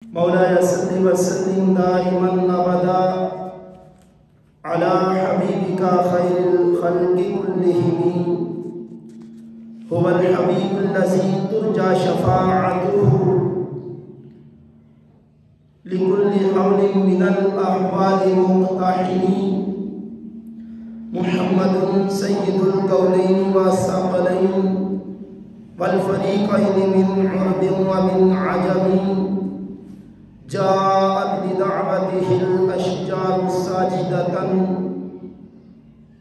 مولاي صل وسلم دائما ابدا على حبيبك خير الخلق كلهم هو الحبيب الذي ترجى شفاعته لكل حول من الأحوال مقتحم محمد سيد الكونين والثقلين والفريقين من عرب ومن عجم جاءت بدعوته الأشجار ساجدة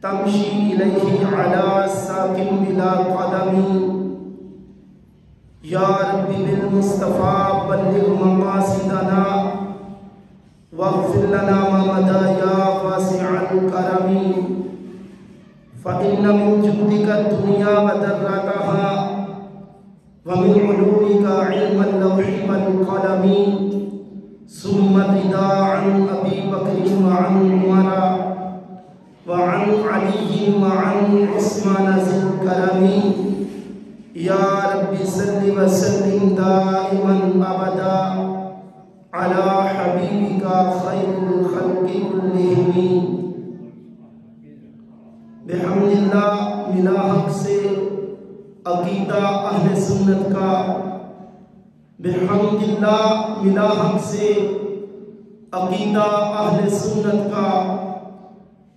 تمشي إليه على ساق بلا قدم يا رب بالمصطفى بلغ مقاصدنا واغفر لنا ما مدى يا واسع الكرم فإن من جودك الدنيا وذرتها ومن علومك علم اللوح والقلم ثم الرضا عن أبي بكر وعن عمر وعن علي وعن عثمان ذي الكرم يا رب صل وسلم دائما أبدا على حبيبك خير الخلق كلهم بحمد اللہ ملا حق سے عقیدہ اہل سنت کا بحمد اللہ ملا حق سے عقیدہ اہل سنت کا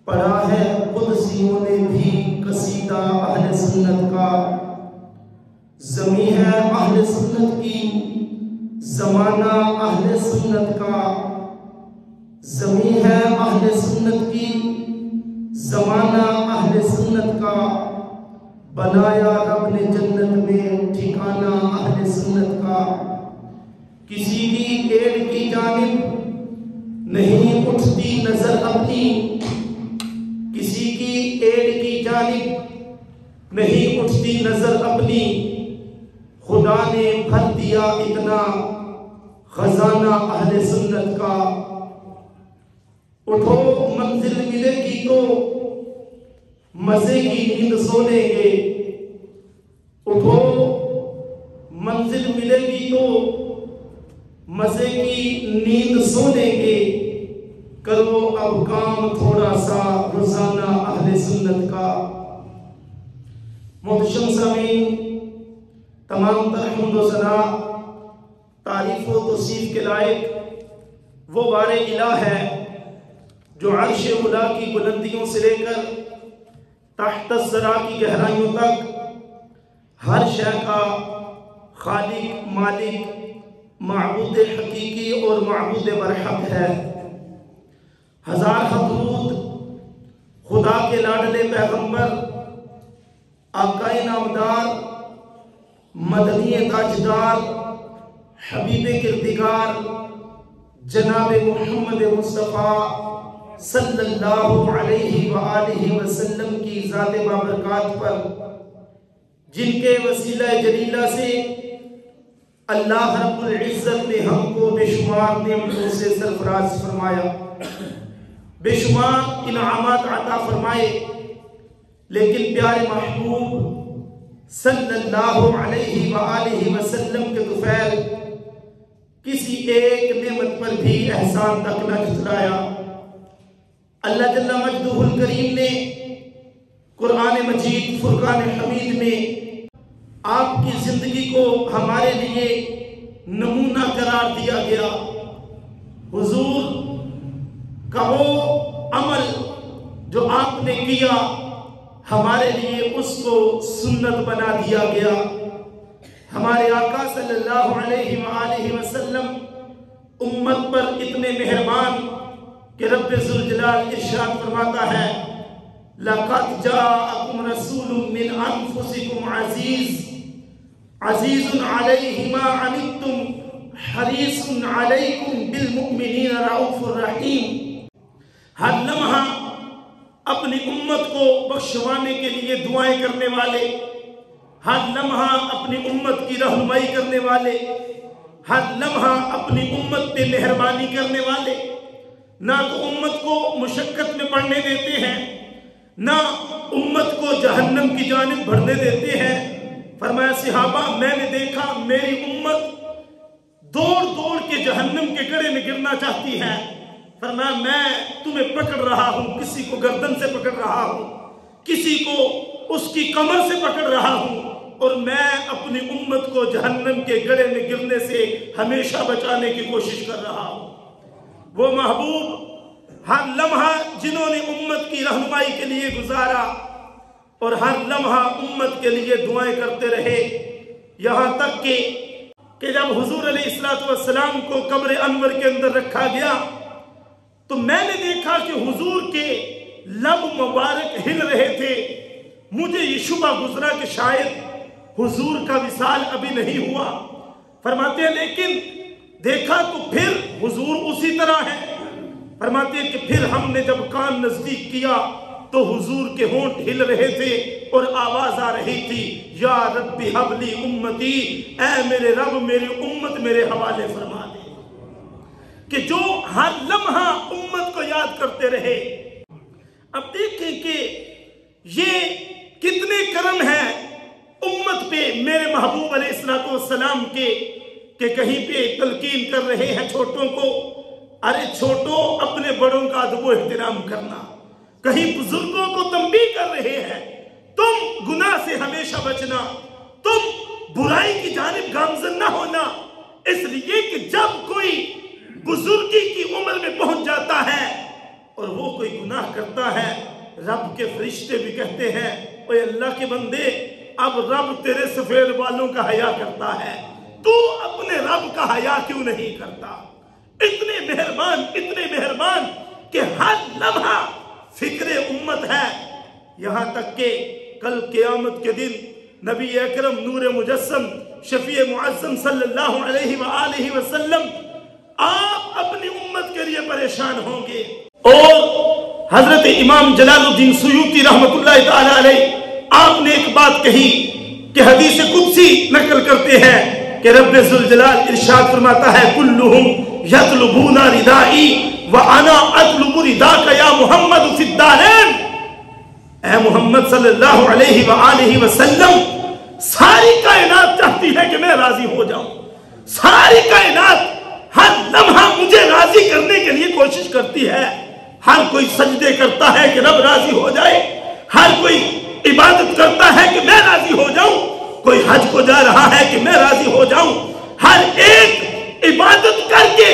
پڑھا ہے قدسیوں نے بھی قصیدہ اہل سنت کا زمین ہے اہل سنت کی زمانہ اہل سنت کا زمین ہے اہل سنت کی زمانہ اہل سنت کا بنایا رب نے جنت میں ٹھکانہ اہل سنت کا کسی کی ایڑ کی جانب نہیں اٹھتی نظر اپنی کسی کی ایڑ کی جانب نہیں اٹھتی نظر اپنی خدا نے بھر دیا اتنا خزانہ اہل سنت کا اٹھو منزل ملے گی تو مزے کی نیند سو لیں گے اٹھو منزل ملے گی تو مزے کی نیند سو لیں گے کرو اب کام تھوڑا سا روزانہ اہل سنت کا محتشم سامعین تمام تر حمد و ثنا تعریف و توصیف کے لائق وہ بار الہ ہے جو عرش خدا کی بلندیوں سے لے کر تحت الثری کی گہرائیوں تک ہر شے کا خالق مالک معبود حقیقی اور معبود برحق ہے ہزار درود خدا کے لاڈلے پیغمبر آقائے نامدار مدنی تاجدار حبیب کردگار جناب محمد مصطفیٰ صلی اللہ علیہ وآلہ وسلم کی ذات بابرکات پر جن کے وسیلہ جلیلہ سے اللہ رب العزت نے ہم کو بے شمار نعمتوں سے سرفراز فرمایا بے شمار انعامات عطا فرمائے لیکن پیارے محبوب صلی اللہ علیہ وآلہ وسلم کے طفیل کسی ایک نعمت پر بھی احسان تک نہ جتلایا اللہ جل مجدہ الکریم نے قرآن مجید فرقان حمید میں آپ کی زندگی کو ہمارے لیے نمونہ قرار دیا گیا حضور کا وہ عمل جو آپ نے کیا ہمارے لیے اس کو سنت بنا دیا گیا ہمارے آقا صلی اللہ علیہ وآلہ وسلم امت پر اتنے مہربان کہ رب ذوالجلال ارشاد فرماتا ہے لَقَدْ جَاءَكُمْ رَسُولٌ مِّنْ أَنفُسِكُمْ عَزِيزٌ عَلَيْهِ مَا عَنِتُّمْ حَرِيصٌ عَلَيْكُمْ بِالْمُؤْمِنِينَ رَءُوفٌ رَحِيمٌ ہر لمحہ اپنی امت کو بخشوانے کے لیے دعائیں کرنے والے ہر لمحہ اپنی امت کی رہنمائی کرنے والے ہر لمحہ اپنی امت پہ مہربانی کرنے والے نہ تو امت کو مشقت میں پڑنے دیتے ہیں نہ امت کو جہنم کی جانب بڑھنے دیتے ہیں فرمایا صحابہ میں نے دیکھا میری امت دوڑ دوڑ کے جہنم کے گڑھے میں گرنا چاہتی ہے، فرمایا میں تمہیں پکڑ رہا ہوں، کسی کو گردن سے پکڑ رہا ہوں، کسی کو اس کی کمر سے پکڑ رہا ہوں، اور میں اپنی امت کو جہنم کے گڑھے میں گرنے سے ہمیشہ بچانے کی کوشش کر رہا ہوں۔ وہ محبوب ہر لمحہ جنہوں نے امت کی رہنمائی کے لیے گزارا اور ہر لمحہ امت کے لیے دعائیں کرتے رہے، یہاں تک کہ جب حضور علیہ السلام کو قبر انور کے اندر رکھا گیا تو میں نے دیکھا کہ حضور کے لب مبارک ہل رہے تھے۔ مجھے یہ شبہ گزرا کہ شاید حضور کا وصال ابھی نہیں ہوا۔ فرماتے ہیں لیکن دیکھا تو پھر حضور اسی طرح ہے۔ فرماتے ہیں کہ پھر ہم نے جب کان نزدیک کیا تو حضور کے ہونٹ ہل رہے تھے اور آواز آ رہی تھی، یا رب ہب لی امتی، اے میرے رب میری امت میرے حوالے فرما دے، کہ جو ہر لمحہ امت کو یاد کرتے رہے۔ اب دیکھیں کہ یہ کتنے کرم ہیں امت پہ میرے محبوب علیہ السلام کے، کہ کہیں پہ تلقین کر رہے ہیں چھوٹوں کو، ارے چھوٹوں اپنے بڑوں کا ادب و احترام کرنا، کہیں بزرگوں کو تنبیہ کر رہے ہیں تم گناہ سے ہمیشہ بچنا، تم برائی کی جانب گامزن نہ ہونا، اس لیے کہ جب کوئی بزرگی کی عمر میں پہنچ جاتا ہے اور وہ کوئی گناہ کرتا ہے، رب کے فرشتے بھی کہتے ہیں اے اللہ کے بندے، اب رب تیرے سفید بالوں کا حیا کرتا ہے، تو اپنے رب کا حیا کیوں نہیں کرتا؟ اتنے مہربان کہ ہر لمحہ فکر امت ہے۔ یہاں تک کہ کل قیامت کے دن نبی اکرم نور مجسم شفیع معظم صلی اللہ علیہ وآلہ وسلم آپ اپنی امت کے لیے پریشان ہوں گے۔ اور حضرت امام جلال الدین سیوطی رحمت اللہ تعالی علیہ آپ نے ایک بات کہی کہ حدیث قدسی نقل کرتے ہیں کہ رب ذوالجلال ارشاد فرماتا ہے کلہم یطلبون ردائی وانا اطلب رداک یا محمد فی الدارین، اے محمد صلی اللہ علیہ وآلہ وسلم، ساری کائنات چاہتی ہے کہ میں راضی ہو جاؤں، ساری کائنات ہر لمحہ مجھے راضی کرنے کے لیے کوشش کرتی ہے، ہر کوئی سجدے کرتا ہے کہ رب راضی ہو جائے، ہر کوئی عبادت کرتا ہے کہ میں راضی ہو جاؤں، کوئی حج کو جا رہا ہے کہ میں راضی ہو جاؤں، ہر ایک عبادت کر کے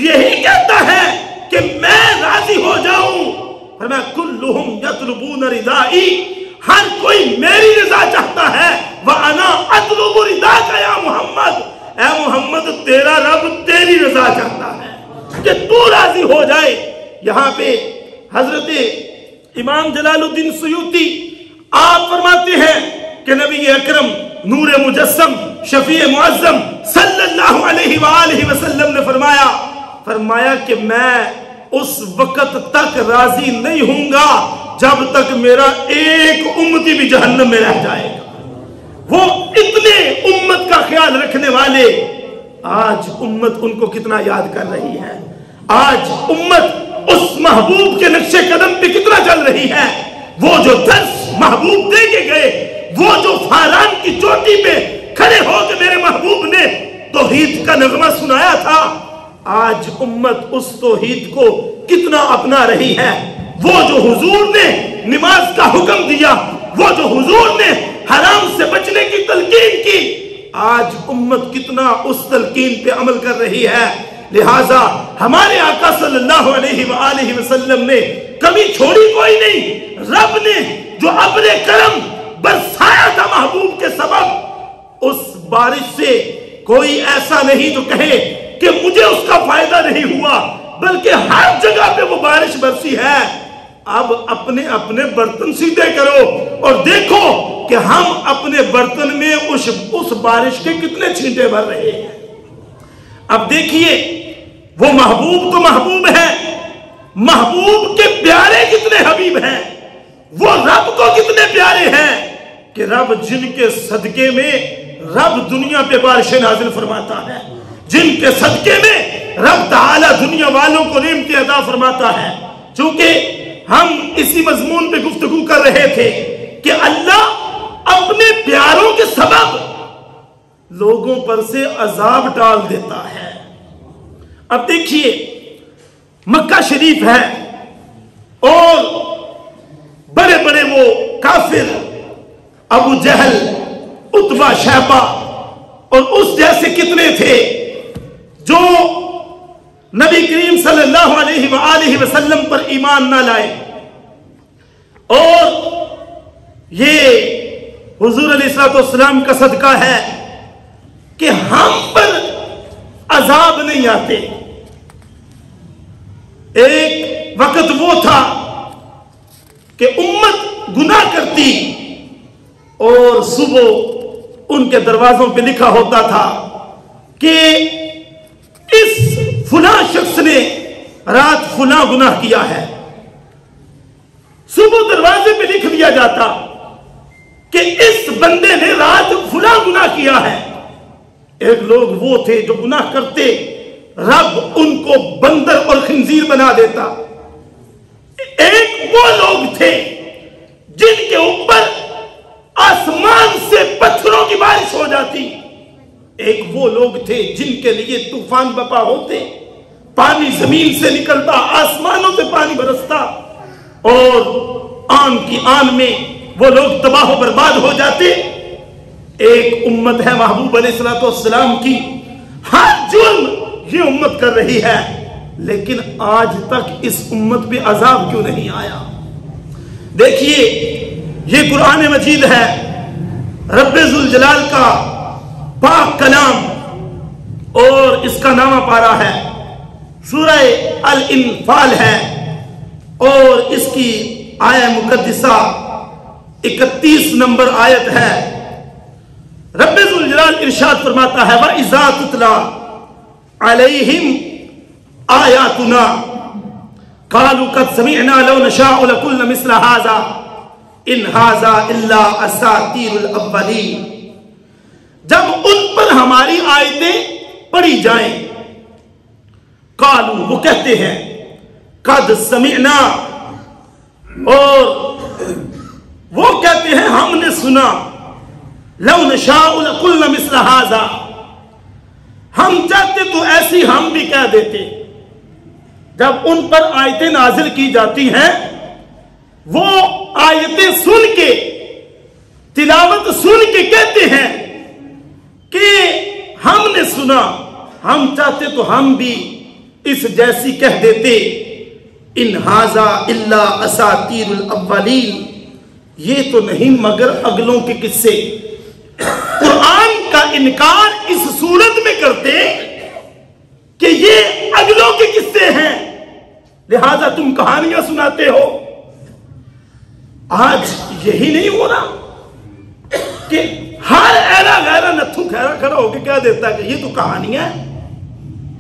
یہی کہتا ہے کہ میں راضی ہو جاؤں۔ فرمایا کلہم یطلبون ردائی، ہر کوئی میری رضا چاہتا ہے، وَأَنَا أَطْلُبُ رِضَاكَ يَا محمد، اے محمد تیرا رب تیری رضا چاہتا ہے کہ تو راضی ہو جائے۔ یہاں پہ حضرت امام جلال الدین سیوطی آپ فرماتے ہیں کہ نبی اکرم نور مجسم شفیع معظم صلی اللہ علیہ وآلہ وسلم نے فرمایا کہ میں اس وقت تک راضی نہیں ہوں گا جب تک میرا ایک امتی بھی جہنم میں رہ جائے گا۔ وہ اتنے امت کا خیال رکھنے والے، آج امت ان کو کتنا یاد کر رہی ہے، آج امت اس محبوب کے نقش قدم پہ کتنا چل رہی ہے۔ وہ جو درس محبوب دے کے گئے، وہ جو فاران کی چوٹی پہ کھڑے ہو کے میرے محبوب نے توحید کا نغمہ سنایا تھا، آج امت اس توحید کو کتنا اپنا رہی ہے۔ وہ جو حضور نے نماز کا حکم دیا، وہ جو حضور نے حرام سے بچنے کی تلقین کی، آج امت کتنا اس تلقین پہ عمل کر رہی ہے۔ لہٰذا ہمارے آقا صلی اللہ علیہ وآلہ وسلم نے کمی چھوڑی کوئی نہیں۔ رب نے جو اپنے کرم برسایا تھا محبوب کے سبب، اس بارش سے کوئی ایسا نہیں جو کہے کہ مجھے اس کا فائدہ نہیں ہوا، بلکہ ہر جگہ پہ وہ بارش برسی ہے۔ اب اپنے اپنے برتن سیدھے کرو اور دیکھو کہ ہم اپنے برتن میں اس بارش کے کتنے چھینٹے بھر رہے ہیں۔ اب دیکھیے وہ محبوب تو محبوب ہے، محبوب کے پیارے کتنے حبیب ہیں، وہ رب کو کتنے پیارے ہیں کہ رب جن کے صدقے میں رب دنیا پہ بارشیں نازل فرماتا ہے، جن کے صدقے میں رب تعالی دنیا والوں کو نعمتیں عطا فرماتا ہے۔ چونکہ ہم اسی مضمون پہ گفتگو کر رہے تھے کہ اللہ اپنے پیاروں کے سبب لوگوں پر سے عذاب ڈال دیتا ہے۔ اب دیکھیے مکہ شریف ہے اور بڑے بڑے وہ کافر ابو جہل، عتبہ، شیبہ اور اس جیسے کتنے تھے جو نبی کریم صلی اللہ علیہ وآلہ وسلم پر ایمان نہ لائے، اور یہ حضور علیہ السلام کا صدقہ ہے کہ ہم پر عذاب نہیں آتے۔ ایک وقت وہ تھا کہ امت گناہ کرتی اور صبح ان کے دروازوں پہ لکھا ہوتا تھا کہ اس فلاں شخص نے رات فلاں گناہ کیا ہے۔ صبح دروازے پہ لکھ دیا جاتا کہ اس بندے نے رات فلاں گناہ کیا ہے۔ ایک لوگ وہ تھے جو گناہ کرتے رب ان کو بندر اور خنزیر بنا دیتا۔ ایک وہ لوگ تھے جن کے اوپر آسمان سے پتھروں کی بارش ہو جاتی۔ ایک وہ لوگ تھے جن کے لیے طوفان بپا ہوتے، پانی زمین سے نکلتا، آسمانوں سے پانی برستا، اور آن کی آن میں وہ لوگ تباہ و برباد ہو جاتے۔ ایک امت ہے محبوب علیہ السلام کی، ہر جرم یہ امت کر رہی ہے، لیکن آج تک اس امت پہ عذاب کیوں نہیں آیا؟ دیکھیے یہ قرآن مجید ہے، رب ذوالجلال کا پاک کلام، اور اس کا نامہ پارہ ہے سورہ الانفال ہے، اور اس کی آیہ مقدسہ 31 نمبر آیت ہے۔ رب ذوالجلال ارشاد فرماتا ہے وَإِذَا تُتْلَى عَلَيْهِمْ آيَاتُنَا قَالُوا قَدْ سَمِعْنَا لَوْ نَشَاءُ لَقُلْنَا مِثْلَ هَذَا إِنْ هَذَا إِلَّا أَسَاطِيرُ الْأَوَّلِينَ۔ جب ان پر ہماری آیتیں پڑھی جائیں، قالوا وہ کہتے ہیں قد سمعنا، اور وہ کہتے ہیں ہم نے سنا، لو نشاء لقلنا مثل هذا، ہم چاہتے تو ایسی ہم بھی کہہ دیتے۔ جب ان پر آیتیں نازل کی جاتی ہیں، وہ آیتیں سن کے، تلاوت سن کے کہتے ہیں کہ ہم نے سنا، ہم چاہتے تو ہم بھی اس جیسی کہہ دیتے۔ ان ھذا الا اساطیر الاولین، یہ تو نہیں مگر اگلوں کے قصے۔ قرآن کا انکار اس صورت میں کرتے کہ یہ اگلوں کے قصے ہیں، لہذا تم کہانیاں سناتے ہو۔ آج یہی نہیں ہو رہا کہ ہر ایرا غیرہ نتھو خیرہ کھڑا ہو کے کہہ دیتا کہ یہ تو کہانیاں ہیں۔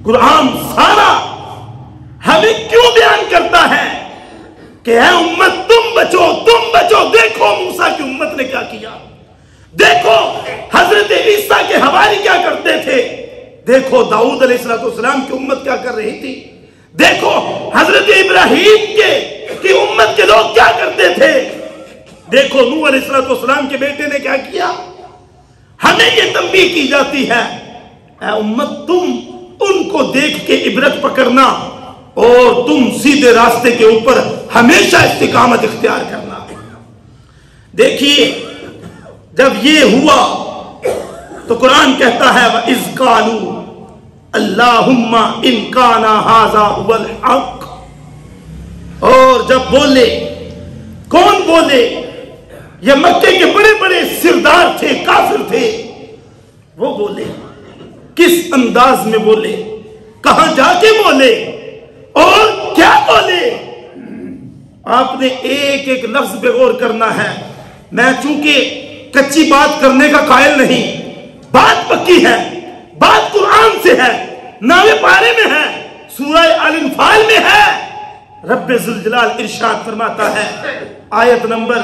قرآن سارا ہمیں کیوں بیان کرتا ہے کہ اے امت تم بچو، تم بچو۔ دیکھو موسیٰ کی امت نے کیا کیا، دیکھو حضرت عیسیٰ کے حوالی کیا کرتے تھے، دیکھو داؤد علیہ السلام کی امت کیا کر رہی تھی، دیکھو حضرت ابراہیم کی امت کے لوگ کیا کرتے تھے، دیکھو نوح علیہ السلام کے بیٹے نے کیا کیا۔ ہمیں یہ تنبیہ کی جاتی ہے اے امت تم ان کو دیکھ کے عبرت پکڑنا، اور تم سیدھے راستے کے اوپر ہمیشہ استقامت اختیار کرنا۔ دیکھیے جب یہ ہوا تو قرآن کہتا ہے وَإِذْ قَالُوا اللَّهُمَّ إِنْ كَانَ هَذَا هُوَ الْحَقِّ، اور جب بولے، کون بولے؟ یہ مکے کے بڑے بڑے سردار تھے، کافر تھے، وہ بولے۔ کس انداز میں بولے، کہاں جا کے بولے، اور کیا بولے؟ آپ نے ایک ایک لفظ پہ غور کرنا ہے۔ میں چونکہ کچی بات کرنے کا قائل نہیں، بات پکی ہے، بات قرآن سے ہے، نامے پارے میں ہے، سورہ الانفال میں ہے۔ رب ذوالجلال ارشاد فرماتا ہے، آیت نمبر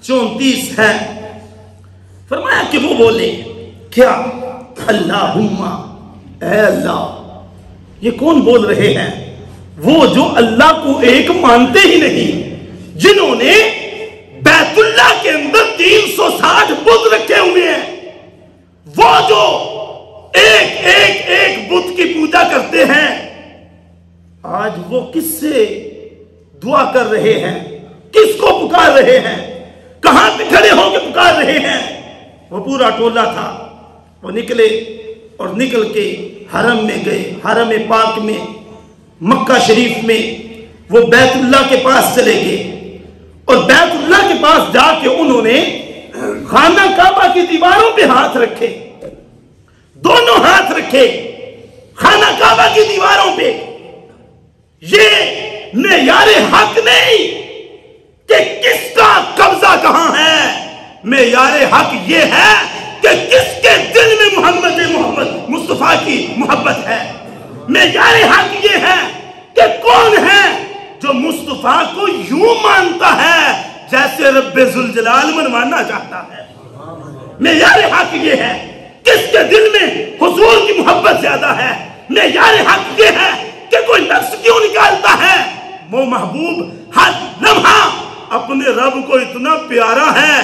34 ہے، فرمایا کہ وہ بولے کیا؟ اللہم، اے اللہ۔ یہ کون بول رہے ہیں؟ وہ جو اللہ کو ایک مانتے ہی نہیں، جنہوں نے بیت اللہ کے اندر 360 بت رکھے ہوئے ہیں، وہ جو مانگتے ہیں، آج وہ کس سے دعا کر رہے ہیں، کس کو پکار رہے ہیں، کہاں پہ کھڑے ہو کے پکار رہے ہیں؟ وہ پورا ٹولہ تھا، وہ نکلے اور نکل کے حرم میں گئے، حرم پاک میں، مکہ شریف میں، وہ بیت اللہ کے پاس چلے گئے اور بیت اللہ کے پاس جا کے انہوں نے خانہ کعبہ کی دیواروں پہ ہاتھ رکھے، دونوں ہاتھ رکھے خانہ کعبہ کی دیواروں پہ۔ یہ معیار حق نہیں کہ کس کا قبضہ کہاں ہے، معیار حق یہ ہے کہ کس کے دل میں محمد مصطفیٰ کی محبت ہے۔ معیار حق یہ ہے کہ کون ہے جو مصطفیٰ کو یوں مانتا ہے جیسے رب ذوالجلال منوانا چاہتا ہے۔ معیار حق یہ ہے کس کے دل میں حضور کی محبت زیادہ ہے۔ معیار حق یہ ہے کہ کوئی نفس کیوں نکالتا ہے، وہ محبوب ہر لمحہ اپنے رب کو اتنا پیارا ہے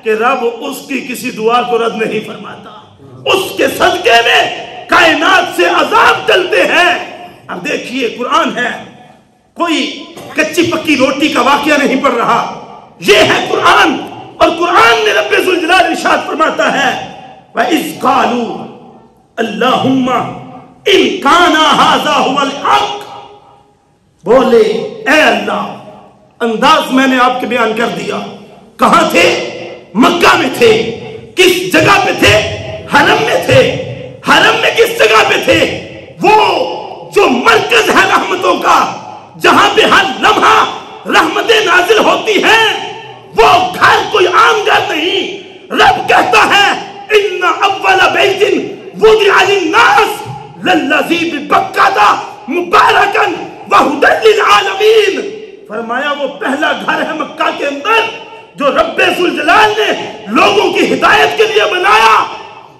کہ رب اس کی کسی دعا کو رد نہیں فرماتا، اس کے صدقے میں کائنات سے عذاب چلتے ہیں۔ اب دیکھیے قرآن ہے، کوئی کچی پکی روٹی کا واقعہ نہیں پڑھ رہا، یہ ہے قرآن، اور قرآن میں رب ذوالجلال ارشاد فرماتا ہے وَإِذْ قَالُوا اللَّهُمَّ إِنْ كَانَ هَذَا هُوَ الْحَقِّ، بولے اے اللہ، انداز میں نے آپ کے بیان کر دیا، کہاں تھے؟ مکہ میں تھے۔ کس جگہ پہ تھے؟ حرم میں تھے۔ حرم میں کس جگہ پہ تھے؟ وہ جو مرکز ہے رحمتوں کا، جہاں پہ ہر لمحہ رحمتیں نازل ہوتی ہیں، وہ گھر کوئی عام گھر نہیں۔ رب کہتا ہے ان اول بیت وضع للناس للذی ببکۃ مبارکا وہدی للعالمین، فرمایا وہ پہلا گھر ہے مکہ کے اندر جو رب ذوالجلال نے لوگوں کی ہدایت کے لیے بنایا،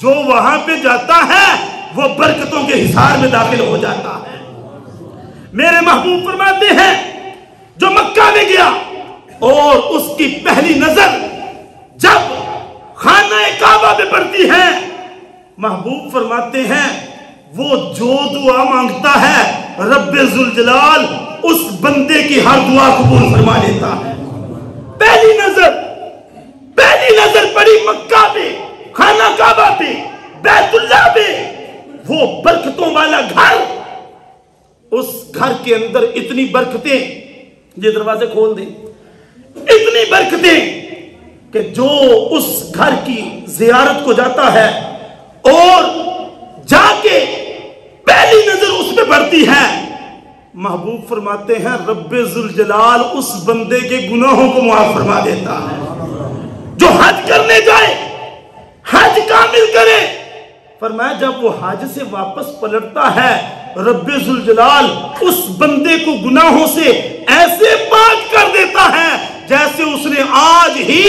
جو وہاں پہ جاتا ہے وہ برکتوں کے حصار میں داخل ہو جاتا ہے۔ میرے محبوب فرماتے ہیں جو مکہ میں گیا اور اس کی پہلی نظر جب خانہ کعبہ پہ پڑتی ہے، محبوب فرماتے ہیں وہ جو دعا مانگتا ہے رب ذوالجلال اس بندے کی ہر دعا قبول فرما لیتا ہے۔ پہلی نظر پڑی مکہ پہ، خانہ کعبہ پہ، بیت اللہ پہ، وہ برکتوں والا گھر، اس گھر کے اندر اتنی برکتیں، یہ دروازے کھول دیں، اتنی برکتیں کہ جو اس گھر کی زیارت کو جاتا ہے اور جا کے پہلی نظر اس پہ پڑتی ہے، محبوب فرماتے ہیں رب ذوالجلال اس بندے کے گناہوں کو معاف فرما دیتا ہے۔ جو حج کرنے جائے، حج کامل کرے، فرمایا جب وہ حج سے واپس پلٹتا ہے رب ذوالجلال اس بندے کو گناہوں سے ایسے پاک کر دیتا ہے جیسے اس نے آج ہی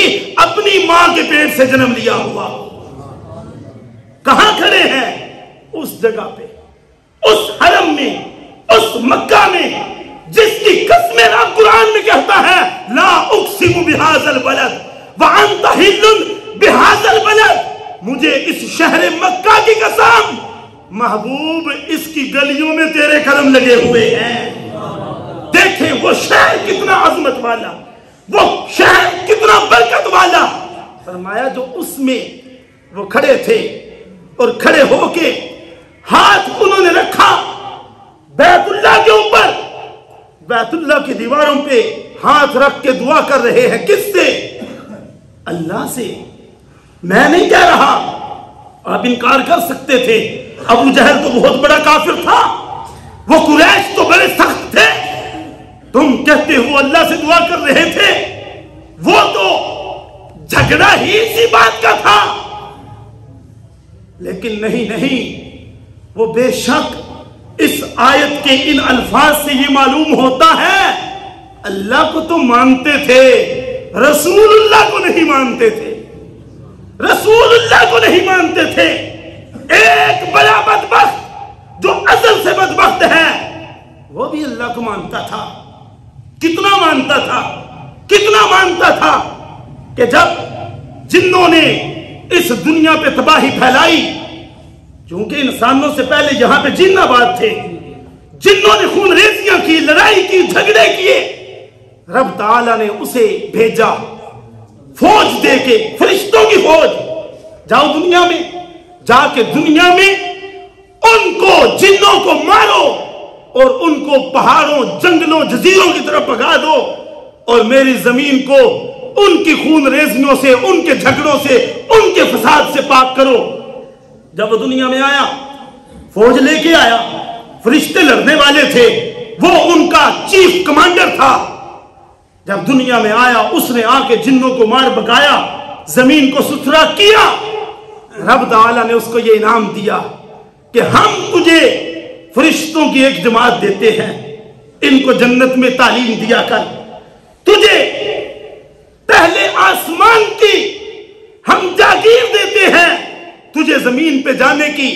اپنی ماں کے پیٹ سے جنم لیا ہوا۔ کہاں کھڑے ہیں؟ اس جگہ پہ، اس حرم میں، اس مکہ میں جس کی قسمیں رب قرآن میں کہتا ہے لا اقسم بہذا البلد وانت حل بہذا البلد، مجھے اس شہر مکہ کی قسم، محبوب اس کی گلیوں میں تیرے قدم لگے ہوئے ہیں۔ دیکھیں وہ شہر کتنا عظمت والا، وہ شہر کتنا برکت والا، فرمایا جو اس میں وہ کھڑے تھے اور کھڑے ہو کے ہاتھ انہوں نے رکھا بیت اللہ کے اوپر، بیت اللہ کی دیواروں پہ ہاتھ رکھ کے دعا کر رہے ہیں، کس سے؟ اللہ سے۔ میں نہیں کہہ رہا، آپ انکار کر سکتے تھے، ابو جہل تو بہت بڑا کافر تھا، وہ قریش تو بڑے سخت تھے، تم کہتے ہو اللہ سے دعا کر رہے تھے، وہ تو جھگڑا ہی اسی بات کا تھا، لیکن نہیں، وہ بے شک اس آیت کے ان الفاظ سے یہ معلوم ہوتا ہے اللہ کو تو مانتے تھے، رسول اللہ کو نہیں مانتے تھے، رسول اللہ کو نہیں مانتے تھے۔ ایک بڑا بدبخت جو ازل سے بدبخت ہے وہ بھی اللہ کو مانتا تھا۔ کتنا مانتا تھا کہ جب جنوں نے اس دنیا پہ تباہی پھیلائی، چونکہ انسانوں سے پہلے یہاں پہ جن آباد تھے، لڑائی کی، جھگڑے کیے، رب تعالیٰ نے اسے بھیجا فوج دے کے، فرشتوں کی فوج، جاؤ دنیا میں، جا کے دنیا میں ان کو، جنوں کو مارو اور ان کو پہاڑوں، جنگلوں، جزیروں کی طرف بھگا دو، اور میری زمین کو ان کی خون ریزیوں سے، ان کے جھگڑوں سے، ان کے فساد سے پاک کرو۔ جب وہ دنیا میں آیا، فوج لے کے آیا، فرشتے لڑنے والے تھے، وہ ان کا چیف کمانڈر تھا۔ جب دنیا میں آیا، اس نے آ کے جنوں کو مار بکایا، زمین کو ستھرا کیا۔ رب تعالیٰ نے اس کو یہ انعام دیا کہ ہم تجھے فرشتوں کی ایک جماعت دیتے ہیں، ان کو جنت میں تعلیم دیا کر، تجھے پہلے آسمان کی ہم جاگیر دیتے ہیں، تجھے زمین پہ جانے کی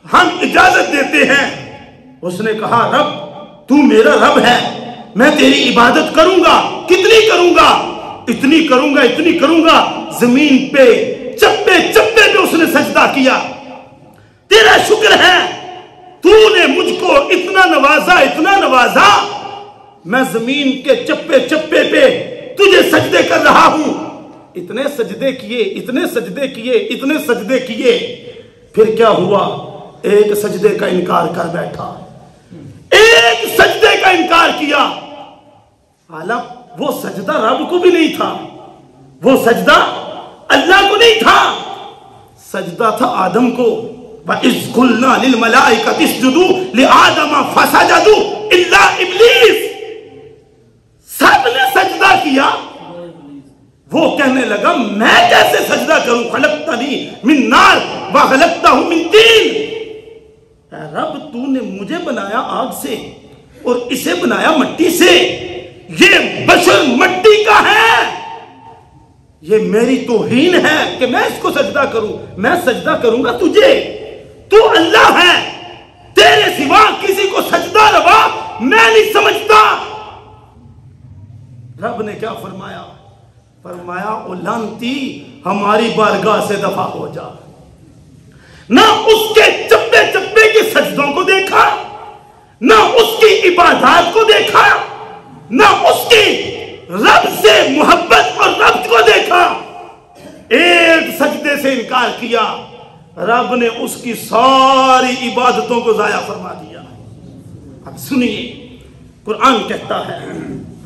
ہم اجازت دیتے ہیں۔ اس نے کہا رب تو میرا رب ہے، میں تیری عبادت کروں گا، کتنی کروں گا؟ اتنی کروں گا، اتنی کروں گا۔ زمین پہ چپے چپے پہ اس نے سجدہ کیا، تیرا شکر ہے تو نے مجھ کو اتنا نوازا، اتنا نوازا، میں زمین کے چپے چپے پہ تجھے سجدے کر رہا ہوں۔ اتنے سجدے کیے، اتنے سجدے کیے، اتنے سجدے کیے، پھر کیا ہوا؟ ایک سجدے کا انکار کر بیٹھا، ایک سجدے کا انکار کیا۔ حالانکہ وہ سجدہ رب کو بھی نہیں تھا، وہ سجدہ اللہ کو نہیں تھا، سجدہ تھا آدم کو۔ وَإِذْ قُلْنَا لِلْمَلَائِكَةِ اسْجُدُوا لِآدَمَ فَسَجَدُوا إِلَّا إِبْلِيسَ، سب نے سجدہ کیا۔ وہ کہنے لگا میں کیسے سجدہ کروں؟ خلقتنی من نار وخلقتہ من طین، اے رب تو نے مجھے بنایا آگ سے اور اسے بنایا مٹی سے، یہ بشر مٹی کا ہے، یہ میری توہین ہے کہ میں اس کو سجدہ کروں۔ میں سجدہ کروں گا تجھے، تو اللہ ہے، تیرے سوا کسی کو سجدہ روا میں نہیں سمجھتا۔ رب نے کیا فرمایا؟ فرمایا او لعنتی ہماری بارگاہ سے دفع ہو جا۔ نہ اس کے چپے چپے کے سجدوں کو دیکھا، نہ اس کی عبادات کو دیکھا، نہ اس کی رب سے محبت اور رب کو دیکھا، ایک سجدے سے انکار کیا، رب نے اس کی ساری عبادتوں کو ضائع فرما دیا۔ اب سنیے، قرآن کہتا ہے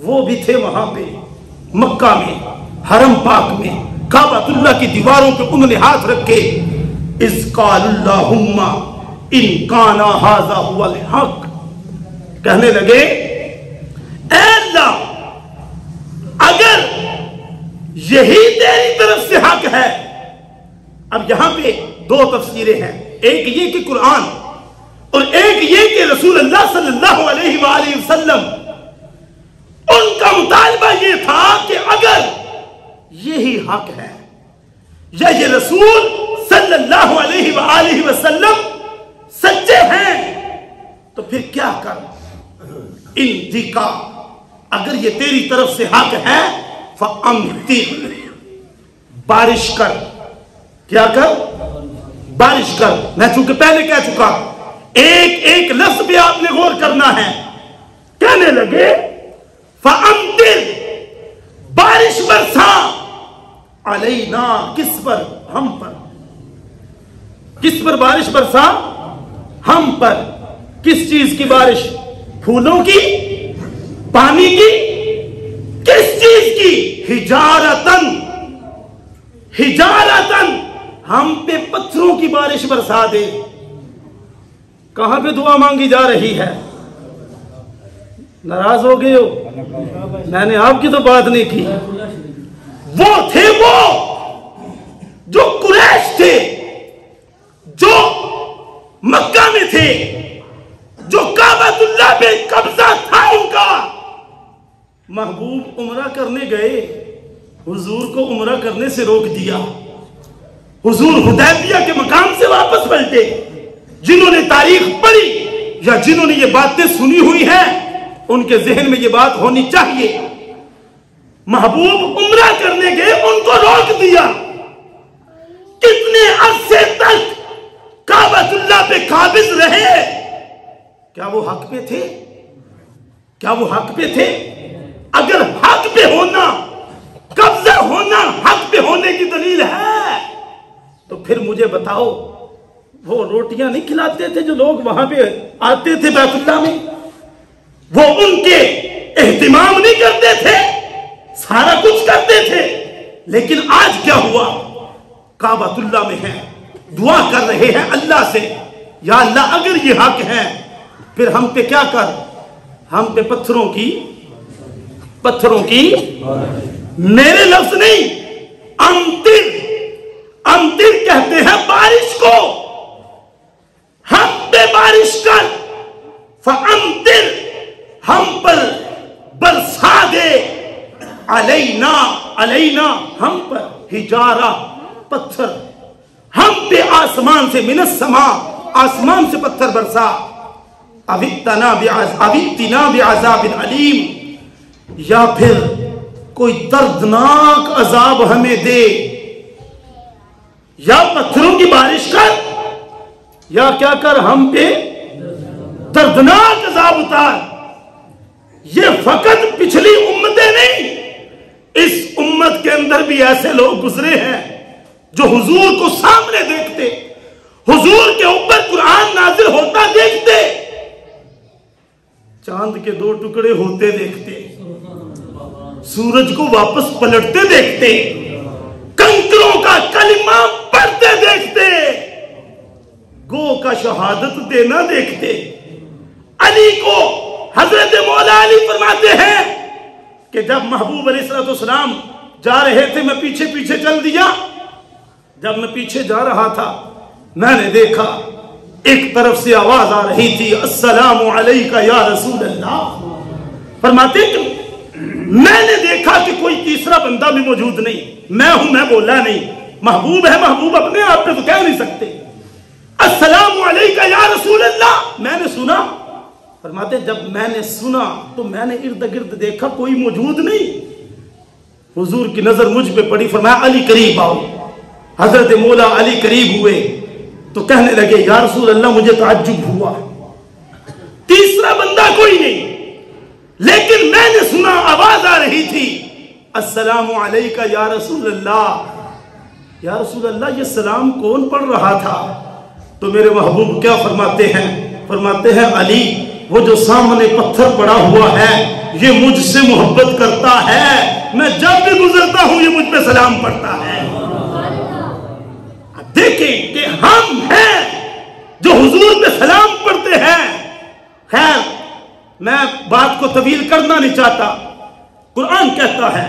وہ بھی تھے وہاں پہ مکہ میں، حرم پاک میں، کعبۃ اللہ کی دیواروں پہ انہوں نے ہاتھ رکھے، اذ قال اللہم ان کان ھذا ھو الحق، کہنے لگے اے اللہ اگر یہی تیری طرف سے حق ہے۔ اب یہاں پہ دو تفسیریں ہیں، ایک یہ کہ قرآن، اور ایک یہ کہ رسول اللہ صلی اللہ علیہ وآلہ وسلم، ان کا مطالبہ یہ تھا کہ اگر یہی حق ہے یا یہ رسول صلی اللہ علیہ وآلہ وسلم سچے ہیں تو پھر کیا کر، اندکا اگر یہ تیری طرف سے حق ہے فَأَمْطِرْ، بارش کر، کیا کر؟ بارش کر۔ میں چونکہ پہلے کہہ چکا، ایک ایک لفظ بھی آپ نے غور کرنا ہے۔ کہنے لگے فَأَمْطِرْ، بارش برسا، علینا، کس پر؟ ہم پر۔ کس پر بارش برسا؟ ہم پر۔ کس چیز کی بارش؟ پھولوں کی؟ پانی کی؟ کس چیز کی؟ حجارتن، حجارتن، ہم پہ پتھروں کی بارش برسا دے۔ کہاں پہ دعا مانگی جا رہی ہے؟ ناراض ہو گئے ہو؟ میں نے آپ کی تو بات نہیں کی۔ وہ تھے وہ جو قریش تھے، جو مکہ میں تھے، جو کعبۃ اللہ پہ قبضہ تھا ان کا۔ محبوب عمرہ کرنے گئے، حضور کو عمرہ کرنے سے روک دیا، حضور حدیبیہ کے مقام سے واپس پلٹے۔ جنہوں نے تاریخ پڑھی یا جنہوں نے یہ باتیں سنی ہوئی ہیں ان کے ذہن میں یہ بات ہونی چاہیے، محبوب عمرہ کرنے گئے، ان کو روک دیا۔ کتنے عرصے تک کعبۃ اللہ پہ قابض رہے؟ کیا وہ حق پہ تھے؟ کیا وہ حق پہ تھے؟ اگر حق پہ ہونا، قبضہ ہونا حق پہ ہونے کی دلیل ہے تو پھر مجھے بتاؤ وہ روٹیاں نہیں کھلاتے تھے جو لوگ وہاں پہ آتے تھے بیت اللہ میں؟ وہ ان کے اہتمام نہیں کرتے تھے؟ سارا کچھ کرتے تھے، لیکن آج کیا ہوا؟ کعبۃ اللہ میں ہیں، دعا کر رہے ہیں اللہ سے، یا اللہ اگر یہ حق ہے پھر ہم پہ کیا کر، ہم پہ پتھروں کی میرے لفظ نہیں، امطر کہتے ہیں بارش کو، ہم پہ بارش کر، فامطر ہم پر برسا دے، علینا ہم پر، حجارہ پتھر، ہم پہ آسمان سے، من السماء آسمان سے پتھر برسا، اوِتنا بعذاب علیم، یا پھر کوئی دردناک عذاب ہمیں دے، یا پتھروں کی بارش کر، یا کیا کر، ہم پہ دردناک عذاب اتار۔ یہ فقط پچھلی امتیں نہیں، اس امت کے اندر بھی ایسے لوگ گزرے ہیں جو حضور کو سامنے دیکھتے، حضور کے اوپر قرآن نازل ہوتا دیکھتے، چاند کے 2 ٹکڑے ہوتے دیکھتے، سورج کو واپس پلٹتے دیکھتے، کنکروں کا کلمہ پڑھتے دیکھتے، گو کا شہادت دینا دیکھتے۔ علی کو حضرت مولا علی فرماتے ہیں کہ جب محبوب علیہ السلام جا رہے تھے میں پیچھے پیچھے چل دیا، جب میں پیچھے جا رہا تھا میں نے دیکھا ایک طرف سے آواز آ رہی تھی، السلام علیکہ یا رسول اللہ۔ فرماتے ہیں کہ میں نے دیکھا کہ کوئی تیسرا بندہ بھی موجود نہیں، میں ہوں، میں بولا نہیں، محبوب ہے، محبوب اپنے آپ پہ تو کہہ نہیں سکتے، السلام علیکہ یا رسول اللہ۔ میں نے سنا، فرماتے جب میں نے سنا تو میں نے ارد گرد دیکھا کوئی موجود نہیں، حضور کی نظر مجھ پہ پڑی، فرمایا علی قریب آؤ۔ حضرت مولا علی قریب ہوئے تو کہنے لگے یا رسول اللہ مجھے تعجب ہوا، تیسرا بندہ کوئی نہیں، لیکن میں نے سنا آواز آ رہی تھی السلام علیکہ یا رسول اللہ۔ یا رسول اللہ یہ سلام کون پڑھ رہا تھا؟ تو میرے محبوب کیا فرماتے ہیں؟ فرماتے ہیں علی وہ جو سامنے پتھر پڑا ہوا ہے یہ مجھ سے محبت کرتا ہے، میں جب بھی گزرتا ہوں یہ مجھ پہ سلام پڑھتا ہے۔ دیکھیں کہ ہم ہیں جو حضور پہ سلام پڑھتے ہیں۔ خیر میں بات کو طویل کرنا نہیں چاہتا، قرآن کہتا ہے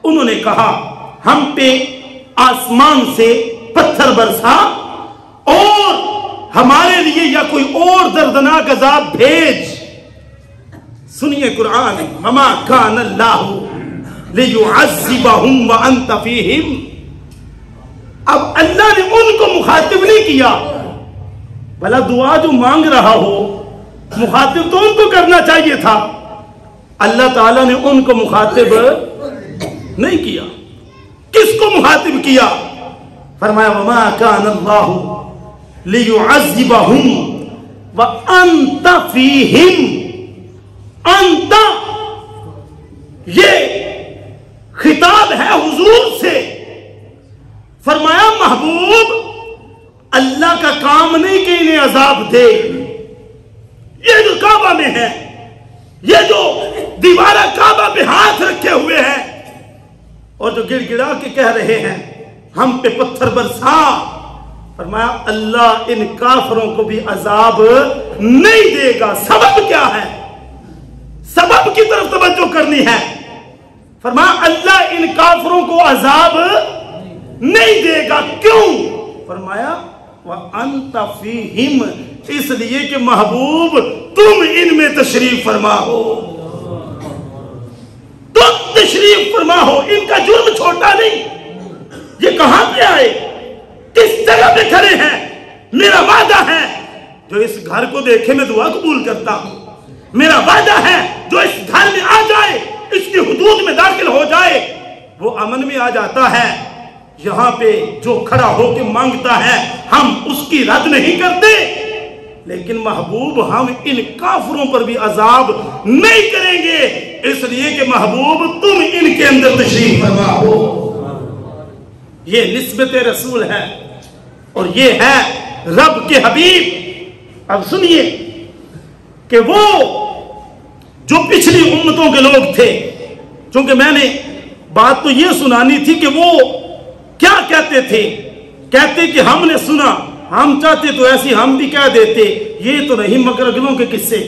انہوں نے کہا ہم پہ آسمان سے پتھر برسا اور ہمارے لیے یا کوئی اور دردناک عذاب بھیج۔ سنیے قرآن، وما کان اللہ لیعذبہم وانت فیہم۔ اب اللہ نے ان کو مخاطب نہیں کیا، بھلا دعا جو مانگ رہا ہو مخاطب تو ان کو کرنا چاہیے تھا، اللہ تعالیٰ نے ان کو مخاطب نہیں کیا۔ کس کو مخاطب کیا؟ فرمایا وما کان اللہ لیعذبہم وانت فیہم۔ انت یہ خطاب ہے حضور سے، فرمایا محبوب اللہ کا کام نہیں کہ انہیں عذاب دے، یہ جو کعبہ میں ہے، یہ جو دیوارہ کعبہ پہ ہاتھ رکھے ہوئے ہیں اور جو گڑ گڑا کے کہہ رہے ہیں ہم پہ پتھر برسا، فرمایا اللہ ان کافروں کو بھی عذاب نہیں دے گا۔ سبب کیا ہے؟ سبب کی طرف توجہ کرنی ہے۔ فرمایا اللہ ان کافروں کو عذاب نہیں دے گا، کیوں؟ فرمایا وَأَنْتَ فِيهِمْ، اس لیے کہ محبوب تم ان میں تشریف فرما ہو، تم تشریف فرما ہو، ان کا جرم چھوٹا نہیں۔ یہ کہاں پہ آئے؟ کس جگہ پہ کھڑے ہیں؟ میرا وعدہ ہے جو اس گھر کو دیکھے میں دعا قبول کرتا ہوں، میرا وعدہ ہے جو اس گھر میں آ جائے، اس کی حدود میں داخل ہو جائے، وہ امن میں آ جاتا ہے۔ یہاں پہ جو کھڑا ہو کے مانگتا ہے ہم اس کی رد نہیں کرتے، لیکن محبوب ہم ان کافروں پر بھی عذاب نہیں کریں گے، اس لیے کہ محبوب تم ان کے اندر تشریف فرما ہو۔ یہ نسبت رسول ہے اور یہ ہے رب کے حبیب۔ اب سنیے کہ وہ جو پچھلی امتوں کے لوگ تھے، چونکہ میں نے بات تو یہ سنانی تھی کہ وہ کیا کہتے تھے، کہتے کہ ہم نے سنا، ہم چاہتے تو ایسی ہم بھی کہہ دیتے، یہ تو نہیں مگر اگلوں کے قصے۔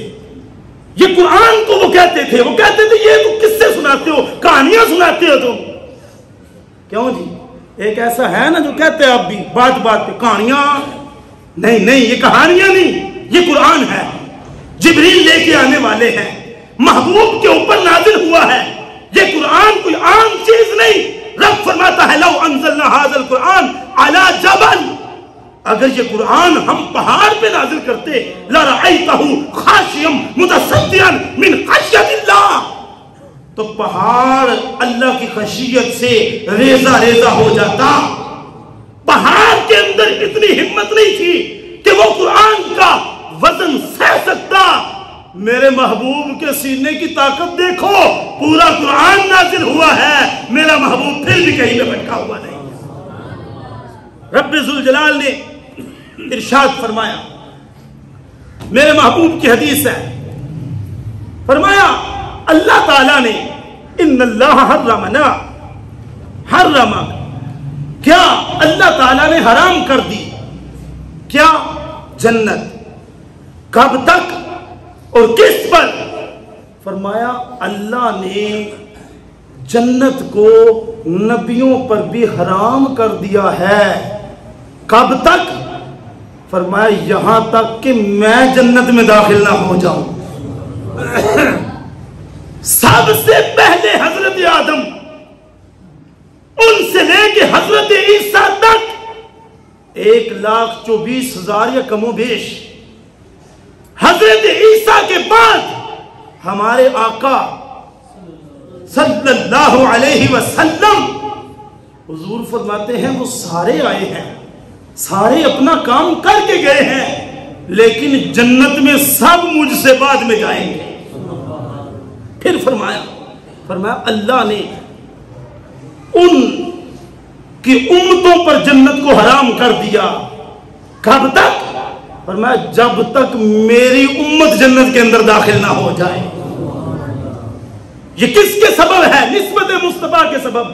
یہ قرآن کو وہ کہتے تھے، وہ کہتے تھے یہ تو قصے سناتے ہو، کہانیاں سناتے ہو تم۔ کیوں جی؟ ایک ایسا ہے نا جو کہتے ہیں اب بھی بات بات پہ کہانیاں، نہیں یہ کہانیاں نہیں، یہ قرآن ہے، جبریل لے کے آنے والے ہیں، محبوب کے اوپر نازل ہوا ہے۔ یہ قرآن کوئی عام چیز نہیں۔ رب فرماتا ہے لو انزلنا هذا القرآن على جبل، اگر یہ قرآن ہم پہاڑ پہ نازل کرتے لرأيته خاشعا متصدعا من خشية اللہ، تو پہاڑ اللہ کی خشیت سے ریزہ ریزہ ہو جاتا۔ پہاڑ کے اندر اتنی ہمت نہیں تھی کہ وہ قرآن کا وزن سہ سکتا۔ میرے محبوب کے سینے کی طاقت دیکھو، پورا قرآن نازل ہوا ہے، میرا محبوب پھر بھی کہیں پہ بھٹکا ہوا نہیں۔ رب ذوالجلال نے ارشاد فرمایا، میرے محبوب کی حدیث ہے، فرمایا اللہ تعالیٰ نے ان اللہ حرمنا، حرم، کیا اللہ تعالیٰ نے حرام کر دی کیا؟ جنت۔ کب تک اور کس پر؟ فرمایا اللہ نے جنت کو نبیوں پر بھی حرام کر دیا ہے۔ کب تک؟ فرمایا یہاں تک کہ میں جنت میں داخل نہ ہو جاؤں۔ سب سے پہلے حضرت آدم، ان سے لے کے حضرت عیسیٰ تک 1,24,000 یا کم و بیش، حضرت عیسیٰ کے بعد ہمارے آقا صلی اللہ علیہ وسلم، حضور فرماتے ہیں وہ سارے آئے ہیں، سارے اپنا کام کر کے گئے ہیں، لیکن جنت میں سب مجھ سے بعد میں جائیں گے۔ پھر فرمایا اللہ نے ان کی امتوں پر جنت کو حرام کر دیا۔ کب تک؟ فرمایا جب تک میری امت جنت کے اندر داخل نہ ہو جائے۔ یہ کس کے سبب ہے؟ نسبت مصطفیٰ کے سبب۔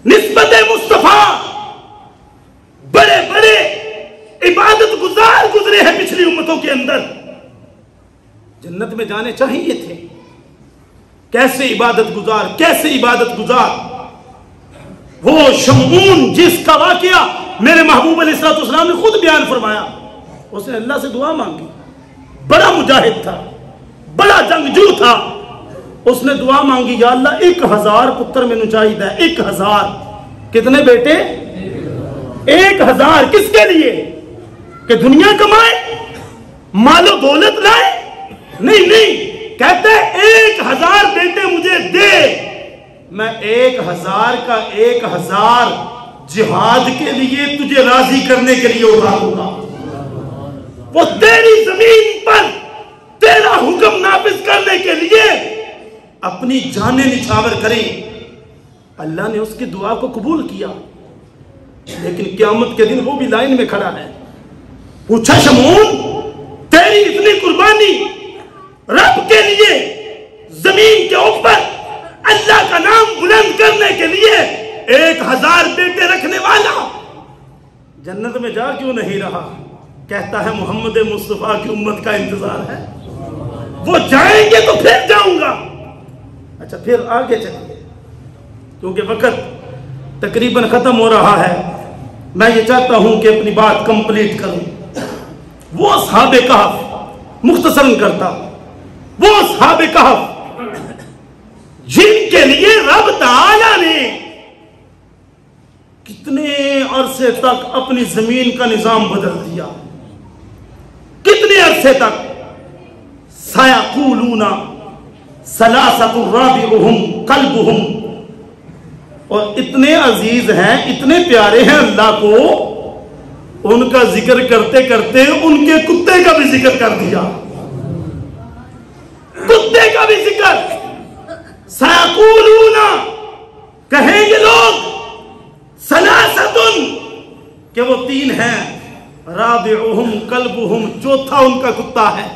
نسبت مصطفیٰ، بڑے بڑے عبادت گزار گزرے ہیں پچھلی امتوں کے اندر، جنت میں جانے چاہیے تھے۔ کیسے عبادت گزار، کیسے عبادت گزار؟ وہ شمعون جس کا واقعہ میرے محبوب علیہ السلام نے خود بیان فرمایا، اس نے اللہ سے دعا مانگی، بڑا مجاہد تھا، بڑا جنگجو تھا، اس نے دعا مانگی یا اللہ 1000 پتر میں چاہیے، 1000۔ کتنے بیٹے؟ 1000۔ کس کے لیے؟ کہ دنیا کمائے، مال و دولت لائے؟ نہیں، کہتے 1000 بیٹے مجھے دے، میں 1000 کا 1000 جہاد کے لیے تجھے راضی کرنے کے لیے اٹھاؤں گا۔ وہ تیری زمین پر تیرا حکم نافذ کرنے کے لیے اپنی جانیں نچھاور کریں۔ اللہ نے اس کی دعا کو قبول کیا، لیکن قیامت کے دن وہ بھی لائن میں کھڑا ہے۔ پوچھا شمعون تیری اتنی قربانی رب کے لیے زمین کے اوپر اللہ کا نام بلند کرنے کے لیے 1000 بیٹے رکھنے والا جنت میں جا کیوں نہیں رہا؟ کہتا ہے محمد مصطفیٰ کی امت کا انتظار ہے، وہ جائیں گے تو پھر جاؤں گا۔ اچھا پھر آگے چلیے، کیونکہ وقت تقریباً ختم ہو رہا ہے، میں یہ چاہتا ہوں کہ اپنی بات کمپلیٹ کروں۔ وہ اصحاب کہف، مختصراً کرتا ہوں، وہ اصحاب کہف جن کے لیے رب تعالیٰ نے کتنے عرصے تک اپنی زمین کا نظام بدل دیا، کتنے عرصے تک؟ سَيَقُولُونَ ثَلَاثَةٌ رَابِعُهُمْ كَلْبُهُمْ، اور اتنے عزیز ہیں، اتنے پیارے ہیں اللہ کو ان کا ذکر کرتے کرتے ان کے کتے کا بھی ذکر کر دیا. کتے کا بھی ذکر. سیقولون کہیں گے لوگ ثلاثۃ کہ وہ 3 ہیں. رابعہم کلبہم چوتھا ان کا کتا ہے.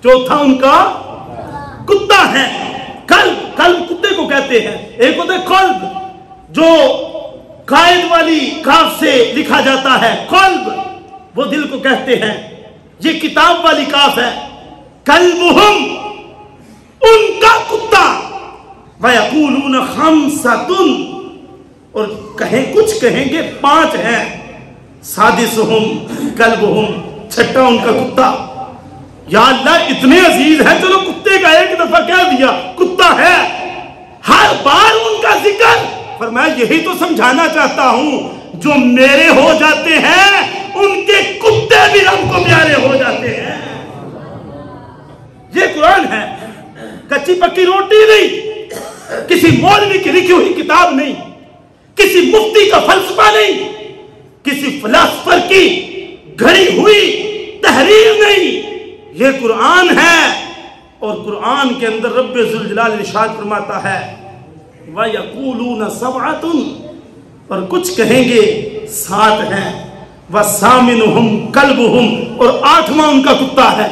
چوتھا ان کا کتا ہے. کلب کتے کو کہتے ہیں. ایک ہوتا ہے قلب جو قائد والی کاف سے لکھا جاتا ہے. قلب وہ دل کو کہتے ہیں. یہ کتاب والی کاف ہے. کلبہم ان کا کتا. وَيَقُولُونَ خَمْسَةٌ اور کچھ کہیں گے 5 ہیں. سادسہم کلبہم چھٹا ان کا کتا. یا اللہ اتنے عزیز ہیں, چلو کتے کا ایک دفعہ کہہ دیا کتا ہے, ہر بار ان کا ذکر. فرمایا یہی تو سمجھانا چاہتا ہوں, جو میرے ہو جاتے ہیں ان کے کتے بھی رب کو پیارے ہو جاتے ہیں. یہ قرآن ہے, کچی پکی روٹی نہیں, کسی مولوی کی لکھی ہوئی کتاب نہیں, کسی مفتی کا فلسفہ نہیں, کسی فلسفر کی گھڑی ہوئی تحریر نہیں. یہ قرآن ہے. اور قرآن کے اندر رب ذوالجلال ارشاد فرماتا ہے وَيَقُولُونَ سَبْعَةٌ اور کچھ کہیں گے 7 ہیں. وَثَامِنُهُمْ كَلْبُهُمْ اور 8واں ان کا کتا ہے.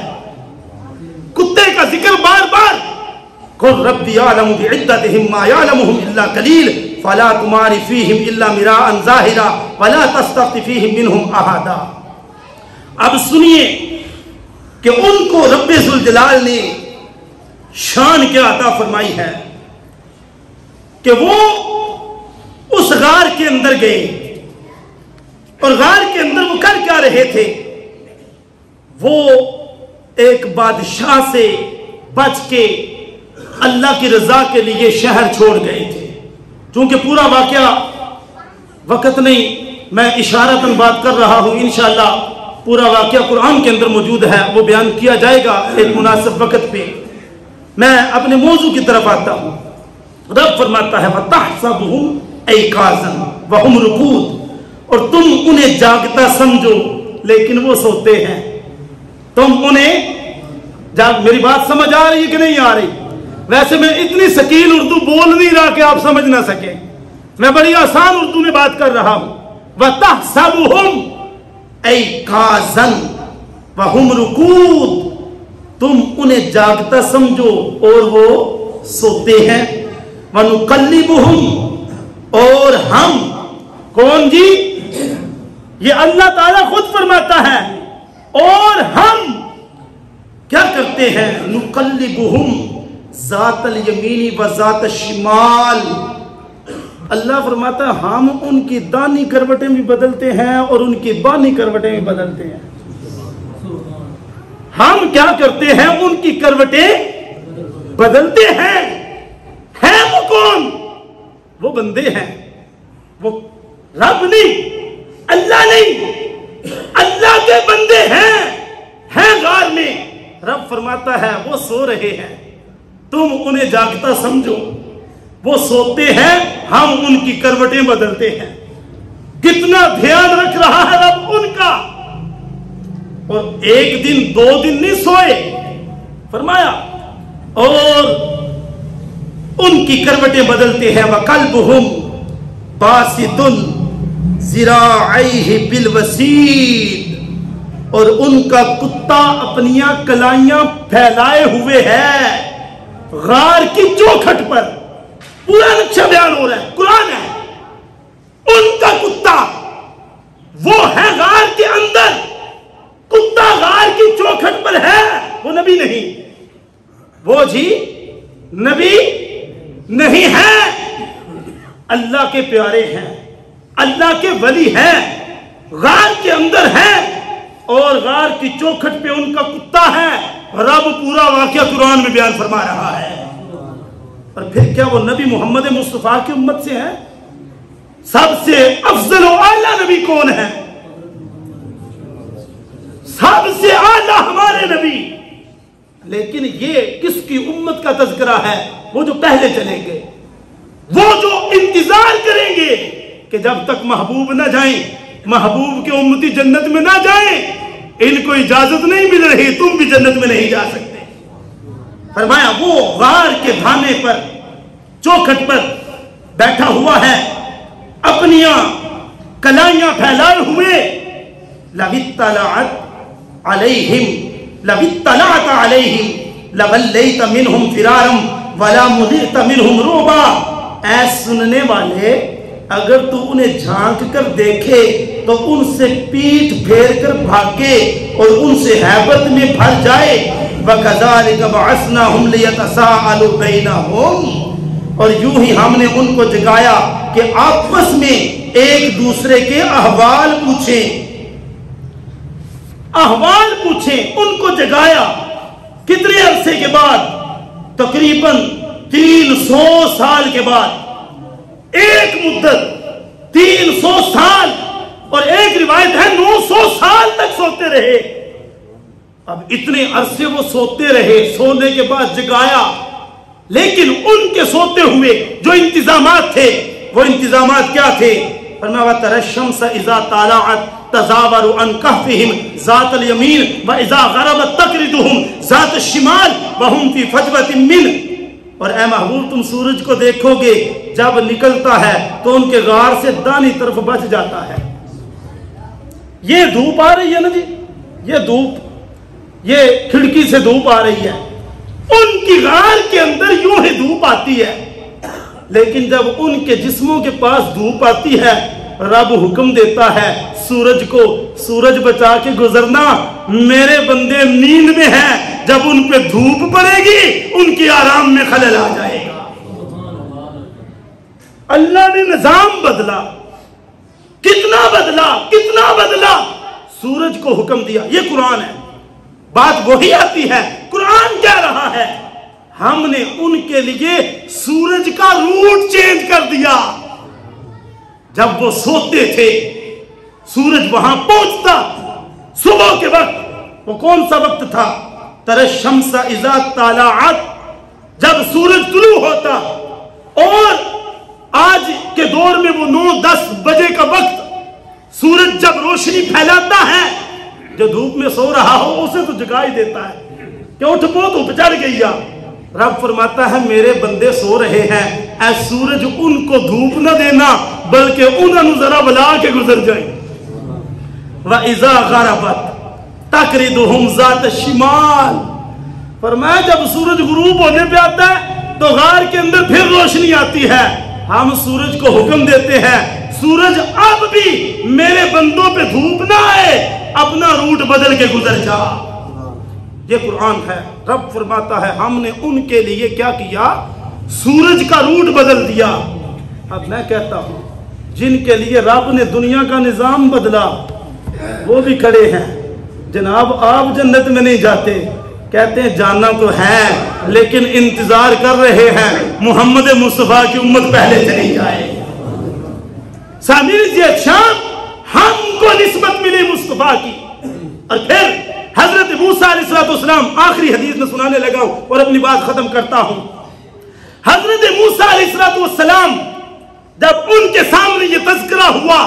کتے کا ذکر بار بار. قُلْ رَبِّ يَعْلَمُ بِعِدَّتِهِمْ مَا يَعْلَمُهُمْ إِلَّا قَلِيلٌ فَلَا تُمَارِ فِيهِمْ إِلَّا مِرَاءً ظَاهِرًا وَلَا تَسْتَفْتِ فِيهِمْ مِنْهُمْ أَحَدًا. اب سنیے کہ ان کو رب ذوالجلال نے شان کیا عطا فرمائی ہے کہ وہ اس غار کے اندر گئے. اور غار کے اندر وہ کر کیا رہے تھے؟ وہ ایک بادشاہ سے بچ کے اللہ کی رضا کے لیے شہر چھوڑ گئے تھے. چونکہ پورا واقعہ وقت نہیں, میں اشارتاً بات کر رہا ہوں. انشاءاللہ پورا واقعہ قرآن کے اندر موجود ہے, وہ بیان کیا جائے گا ایک مناسب وقت پہ. میں اپنے موضوع کی طرف آتا ہوں. رب فرماتا ہے وَتَحْسَبُهُمْ أَيْقَاظًا وَهُمْ رُقُودٌ اور تم انہیں جاگتا سمجھو لیکن وہ سوتے ہیں. تم انہیں میری بات سمجھ آ رہی ہے کہ نہیں آ رہی؟ ویسے میں اتنی ثقیل اردو بول نہیں رہا کہ آپ سمجھ نہ سکیں. میں بڑی آسان اردو میں بات کر رہا ہوں. وَتَحْسَبُهُمْ أَيْقَاظًا وَهُمْ رُقُودٌ تم انہیں جاگتا سمجھو اور وہ سوتے ہیں. وَنُقَلِّبُهُمْ اور ہم کون جی؟ یہ اللہ تعالیٰ خود فرماتا ہے. اور ہم کیا کرتے ہیں؟ نُقَلِّبُهُمْ ذات الیمینی و ذات الشمال. اللہ فرماتا ہے ہم ان کی دانی کروٹیں بھی بدلتے ہیں اور ان کی بانی کروٹیں بھی بدلتے ہیں. ہم کیا کرتے ہیں؟ ان کی کروٹیں بدلتے ہیں. ہیں وہ کون؟ وہ بندے ہیں. وہ رب نہیں, اللہ نہیں, اللہ کے بندے ہیں غار میں. رب فرماتا ہے وہ سو رہے ہیں, تم انہیں جاگتا سمجھو. وہ سوتے ہیں, ہم ان کی کروٹیں بدلتے ہیں. کتنا دھیان رکھ رہا ہے رب ان کا. اور 1 دن 2 دن نہیں سوئے فرمایا, اور ان کی کروٹیں بدلتے ہیں. وَقَلْبُهُمْ بَاسِطٌ ذِرَاعَيْهِ بِالْوَسِيدِ اور ان کا کتا اپنیاں کلائیاں پھیلائے ہوئے ہے غار کی چوکھٹ پر. پورا نقشہ بیان ہو رہا ہے, قرآن ہے. ان کا کتا وہ ہے غار کے اندر, کتا غار کی چوکھٹ پر ہے. وہ نبی نہیں, وہ جی نبی نہیں ہے, اللہ کے پیارے ہیں, اللہ کے ولی ہیں, غار کے اندر ہیں اور غار کی چوکھٹ پہ ان کا کتا ہے. رب پورا واقعہ قرآن میں بیان فرما رہا ہے. اور پھر کیا وہ نبی محمد مصطفیٰ کی امت سے ہے؟ سب سے افضل و اعلیٰ نبی کون ہے؟ سب سے اعلیٰ ہمارے نبی. لیکن یہ کس کی امت کا تذکرہ ہے؟ وہ جو پہلے چلیں گے, وہ جو انتظار کریں گے کہ جب تک محبوب نہ جائیں محبوب کے امتی جنت میں نہ جائیں، ان کو اجازت نہیں مل رہی، تم بھی جنت میں نہیں جا سکتے۔ فرمایا وہ غار کے دھانے پر چوکھٹ پر بیٹھا ہوا ہے، اپنی کلائیاں پھیلائے ہوئے، لَوِ اطَّلَعْتَ عَلَيْهِمْ لَوَلَّيْتَ مِنْهُمْ فِرَارًا وَلَا مُلِئْتَ مِنْهُمْ رُعْبًا۔ اے سننے والے، اگر تو انہیں جھانک کر دیکھے تو ان سے پیٹھ پھیر کر بھاگے اور ان سے ہیبت میں بھر جائے۔ وَكَذَلِكَ بَعَثْنَاهُمْ لِيَتَسَاءَلُوا بَيْنَهُمْ، اور یوں ہی ہم نے ان کو جگایا کہ آپس میں ایک دوسرے کے احوال پوچھیں، احوال پوچھیں، ان کو جگایا۔ کتنے عرصے کے بعد؟ تقریباً 300 سال کے بعد، ایک مدت 300 سال، اور ایک روایت ہے 900 سال تک سوتے رہے۔ اب اتنے عرصے وہ سوتے رہے، سونے کے بعد جگایا، لیکن ان کے سوتے ہوئے جو انتظامات تھے وہ انتظامات کیا تھے؟ فرمایا وَتَرَى الشَّمْسَ إِذَا طَلَعَتْ تَزَاوَرُ عَنْ كَهْفِهِمْ ذَاتَ الْيَمِينِ وَإِذَا غَرَبَتْ تَقْرِضُهُمْ ذَاتَ الشِّمَالِ وَهُمْ فِي فَجْوَةٍ مِّنْهُ۔ اور اے محبوب تم سورج کو دیکھو گے جب نکلتا ہے تو ان کے غار سے دانی طرف بچ جاتا ہے۔ یہ دھوپ آ رہی ہے نا جی، یہ دھوپ، یہ کھڑکی سے دھوپ آ رہی ہے، ان کی غار کے اندر یوں ہی دھوپ آتی ہے، لیکن جب ان کے جسموں کے پاس دھوپ آتی ہے رب حکم دیتا ہے سورج کو، سورج بچا کے گزرنا، میرے بندے نیند میں ہیں، جب ان پہ دھوپ پڑے گی ان کی آرام میں خلل آ جائے گا۔ اللہ نے نظام بدلا، کتنا بدلا، کتنا بدلا، سورج کو حکم دیا۔ یہ قرآن ہے، بات وہی آتی ہے، قرآن کہہ رہا ہے ہم نے ان کے لیے سورج کا روٹ چینج کر دیا۔ جب وہ سوتے تھے سورج وہاں پہنچتا، صبح کے وقت، وہ کون سا وقت تھا؟ تَرَى الشَّمْسَ إِذَا طَلَعَتْ، جب سورج طلوع ہوتا، اور آج کے دور میں وہ 9-10 بجے کا وقت، سورج جب روشنی پھیلاتا ہے، جو دھوپ میں سو رہا ہو اسے تو جگائی دیتا ہے کہ اٹھ پو دھوپ چڑھ گئی۔ رب فرماتا ہے میرے بندے سو رہے ہیں، اے سورج ان کو دھوپ نہ دینا بلکہ انہوں ذرا بلا کے گزر جائیں۔ وَإِذَا غَرَبَتْ تَقْرِضُهُمْ ذَاتَ الشِّمَالِ، فرمایا جب سورج غروب ہونے پہ آتا ہے تو غار کے اندر پھر روشنی آتی ہے، ہم سورج کو حکم دیتے ہیں سورج اب بھی میرے بندوں پہ دھوپ نہ آئے، اپنا روٹ بدل کے گزر جا۔ یہ قرآن ہے۔ رب فرماتا ہے ہم نے ان کے لیے کیا کیا؟ سورج کا روٹ بدل دیا۔ اب میں کہتا ہوں جن کے لیے رب نے دنیا کا نظام بدلا وہ بھی کھڑے ہیں، جناب آپ جنت میں نہیں جاتے، کہتے ہیں جانا تو ہے لیکن انتظار کر رہے ہیں محمد مصطفیٰ کی امت پہلے چلی جائے۔ سامعین جی، اچھا ہم کو نسبت ملی مصطفیٰ کی، اور پھر حضرت موسیٰ علیہ السلام، آخری حدیث میں سنانے لگا ہوں اور اپنی بات ختم کرتا ہوں۔ حضرت موسیٰ علیہ السلام جب ان کے سامنے یہ تذکرہ ہوا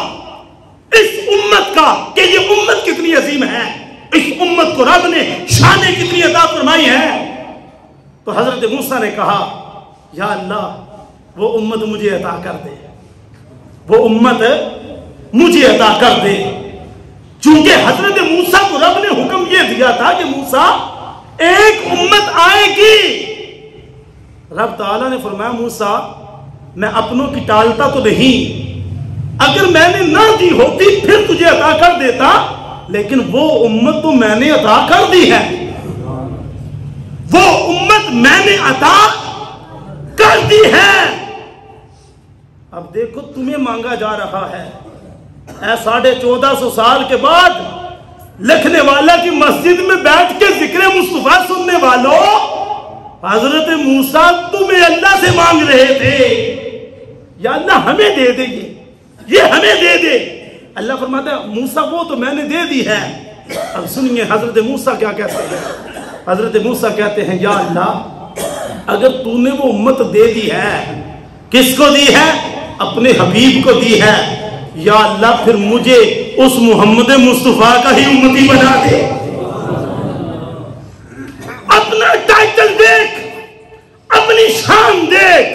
اس امت کا کہ یہ امت کتنی عظیم ہے، اس امت کو رب نے شانیں کتنی عطا فرمائی ہے، تو حضرت موسیٰ نے کہا یا اللہ وہ امت مجھے عطا کر دے، وہ امت مجھے عطا کر دے۔ چونکہ حضرت موسیٰ کو رب نے حکم یہ دیا تھا کہ موسیٰ ایک امت آئے گی، رب تعالیٰ نے فرمایا موسیٰ میں اپنوں کی ٹالتا تو نہیں، اگر میں نے نہ دی ہوتی پھر تجھے عطا کر دیتا، لیکن وہ امت تو میں نے عطا کر دی ہے، وہ امت میں نے عطا کر دی ہے۔ اب دیکھو تمہیں مانگا جا رہا ہے، اے 1450 سال کے بعد لکھنے والا کی مسجد میں بیٹھ کے ذکر مصطفیٰ سننے والوں، حضرت موسیٰ تمہیں اللہ سے مانگ رہے تھے یا اللہ ہمیں دے دے، یہ ہمیں دے دے۔ اللہ فرماتا ہے موسیٰ وہ تو میں نے دے دی ہے۔ اب سنیے حضرت موسیٰ کیا کہتے ہیں۔ حضرت موسیٰ کہتے ہیں یا اللہ اگر تو نے وہ امت دے دی ہے، کس کو دی ہے؟ اپنے حبیب کو دی ہے، یا اللہ پھر مجھے اس محمد مصطفیٰ کا ہی امتی بنا دے. اپنا ٹائٹل دیکھ, اپنی شان دیکھ,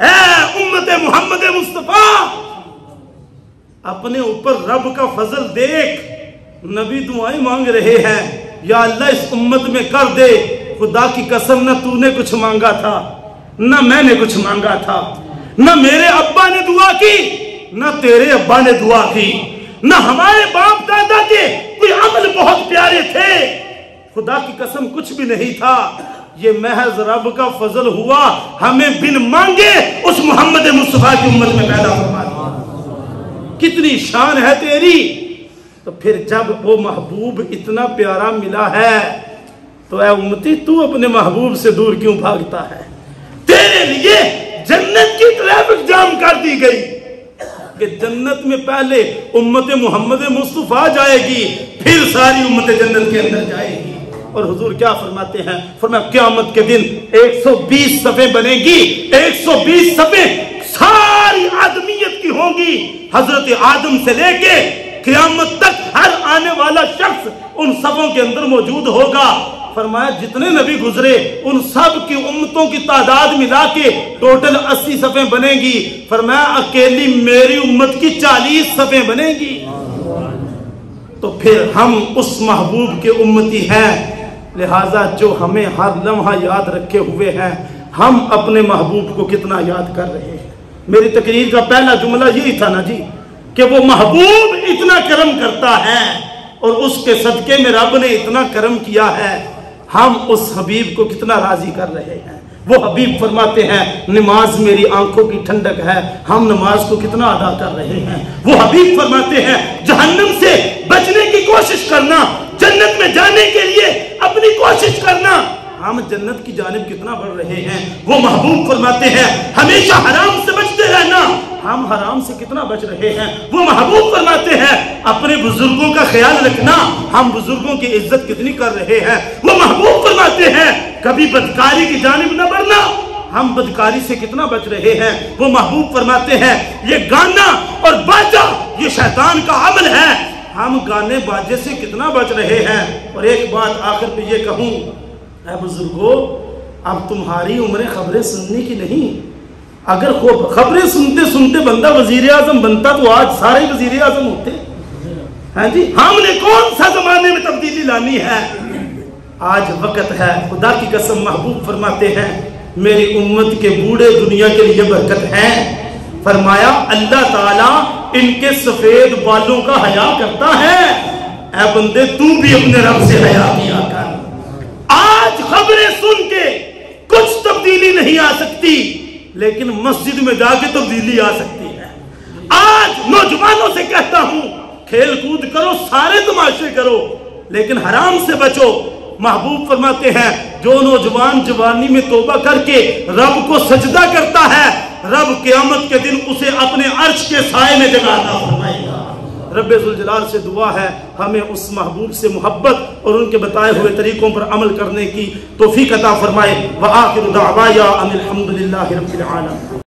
اے امت محمد مصطفیٰ, اپنے اوپر رب کا فضل دیکھ. نبی دعائیں مانگ رہے ہیں, یا اللہ اس امت میں کر دے. خدا کی قسم نہ تو نے کچھ مانگا تھا, نہ میں نے کچھ مانگا تھا, نہ میرے ابا نے دعا کی, نہ تیرے ابا نے دعا کی, نہ ہمارے باپ دادا کے کوئی عمل بہت پیارے تھے. خدا کی قسم کچھ بھی نہیں تھا. یہ محض رب کا فضل ہوا, ہمیں بن مانگے اس محمد مصطفیٰ کی امت میں پیدا فرما دیا. کتنی شان ہے تیری. تو پھر جب وہ محبوب اتنا پیارا ملا ہے تو اے امتی تو اپنے محبوب سے دور کیوں بھاگتا ہے؟ تیرے لیے جنت کی ٹریفک جام کر دی گئی کہ جنت میں پہلے امت محمد مصطفیٰ جائے گی, پھر ساری امت جنت کے اندر جائے گی. اور حضور کیا فرماتے ہیں؟ فرمایا قیامت کے دن 120 صفیں بنے گی. 120 صفیں ساری آدمیت کی ہوں گی. حضرت آدم سے لے کے قیامت تک ہر آنے والا شخص ان صفوں کے اندر موجود ہوگا. فرمایا جتنے نبی گزرے ان سب کی امتوں کی تعداد ملا کے ٹوٹل 80 صفیں بنے گی. فرمایا اکیلی میری امت کی 40 صفیں بنے گی. تو پھر ہم اس محبوب کے امتی ہیں, لہٰذا جو ہمیں ہر لمحہ یاد رکھے ہوئے ہیں, ہم اپنے محبوب کو کتنا یاد کر رہے ہیں. میری تقریر کا پہلا جملہ یہی تھا نا جی, کہ وہ محبوب اتنا کرم کرتا ہے اور اس کے صدقے میں رب نے اتنا کرم کیا ہے, ہم اس حبیب کو کتنا راضی کر رہے ہیں. وہ حبیب فرماتے ہیں نماز میری آنکھوں کی ٹھنڈک ہے, ہم نماز کو کتنا ادا کر رہے ہیں. وہ حبیب فرماتے ہیں جہنم سے بچنے کی کوشش کرنا, جنت میں جانے کے لیے اپنی کوشش کرنا, ہم جنت کی جانب کتنا بڑھ رہے ہیں. وہ محبوب فرماتے ہیں ہمیشہ حرام سے بچتے رہنا, ہم حرام سے کتنا بچ رہے ہیں. وہ محبوب فرماتے ہیں اپنے بزرگوں کا خیال رکھنا, ہم بزرگوں کی عزت کتنی کر رہے ہیں. وہ محبوب فرماتے ہیں کبھی بدکاری کی جانب نہ بڑھنا, ہم بدکاری سے کتنا بچ رہے ہیں. وہ محبوب فرماتے ہیں یہ گانا اور باجا یہ شیطان کا عمل ہے, ہم گانے باجے سے کتنا بچ رہے ہیں. اور ایک بات آخر پہ یہ کہوں, اے بزرگو اب تمہاری عمریں خبریں سننے کی نہیں. اگر خبریں سنتے سنتے بندہ وزیر اعظم بنتا تو آج سارے وزیر اعظم ہوتے. ہاں جی, ہم نے کون سا زمانے میں تبدیلی لانی ہے. آج وقت ہے. خدا کی قسم محبوب فرماتے ہیں میری امت کے بوڑھے دنیا کے لیے برکت ہے. فرمایا اللہ تعالیٰ ان کے سفید بالوں کا حیا کرتا ہے. اے بندے تو بھی اپنے رب سے حیا کیا کر. آج خبریں سن کے کچھ تبدیلی نہیں آ سکتی, لیکن مسجد میں جا کے تبدیلی آ سکتی ہے. آج نوجوانوں سے کہتا ہوں کھیل کود کرو, سارے تماشے کرو, لیکن حرام سے بچو. محبوب فرماتے ہیں جو نوجوان جوانی میں توبہ کر کے رب کو سجدہ کرتا ہے, رب قیامت کے دن اسے اپنے عرش کے سائے میں جگہ عطا فرمائے گا. رب ذوالجلال سے دعا ہے ہمیں اس محبوب سے محبت اور ان کے بتائے ہوئے طریقوں پر عمل کرنے کی توفیق عطا فرمائے. وآخر دعوایا ان الحمدللہ رب العالمین.